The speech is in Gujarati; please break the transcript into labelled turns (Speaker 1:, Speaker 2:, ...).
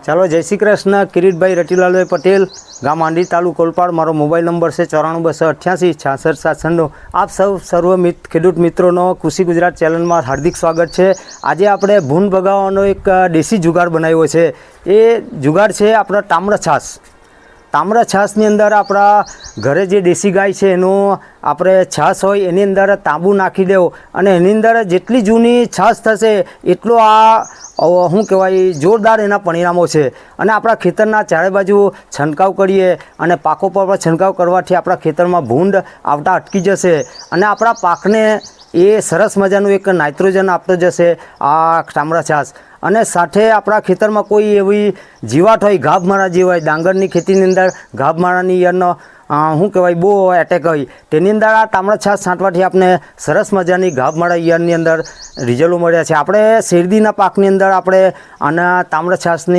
Speaker 1: ચાલો, જય શ્રી કૃષ્ણ. કિરીટભાઈ રતિલાલભાઈ પટેલ, ગામ આંડી, તાલુકો ઓલપાડ. મારો મોબાઈલ નંબર છે 9428866796. આપ સર્વ ખેડૂત મિત્રોનો કૃષિ ગુજરાત ચેનલમાં હાર્દિક સ્વાગત છે. આજે આપણે ભૂંડ ભગાવવાનો એક દેશી જુગાડ બનાવ્યો છે. એ જુગાડ છે આપણા તાંબડા છાશની અંદર આપણા ઘરે જે દેશી ગાય છે એનું આપણે છાશ હોય એની અંદર તાંબુ નાખી દેવો અને એની અંદર જેટલી જૂની છાશ થશે એટલો શું કહેવાય જોરદાર એના પરિણામો છે. અને આપણા ખેતરના ચારે બાજુ છંટકાવ કરીએ અને પાકો પર છંટકાવ કરવાથી આપણા ખેતરમાં ભૂંડ આવતા અટકી જશે અને આપણા પાકને એ સરસ મજાનું એક નાઇટ્રોજન આપતો જશે આ તાંબડા છાશ. અને સાથે આપણા ખેતરમાં કોઈ એવી જીવાત હોય, ગાભમારા જેવી હોય, ડાંગરની ખેતીની અંદર ગાભમારાની ઈયળનો શું કહેવાય બહુ એટેક હોય, તેની અંદર આ તાંબડા છાશ છાંટવાથી આપણે સરસ મજાની ગાભમારા ઈયળની અંદર રિઝલ્ટો મળ્યા છે. આપણે શેરડીના પાકની અંદર આપણે આના તાંબડા છાશની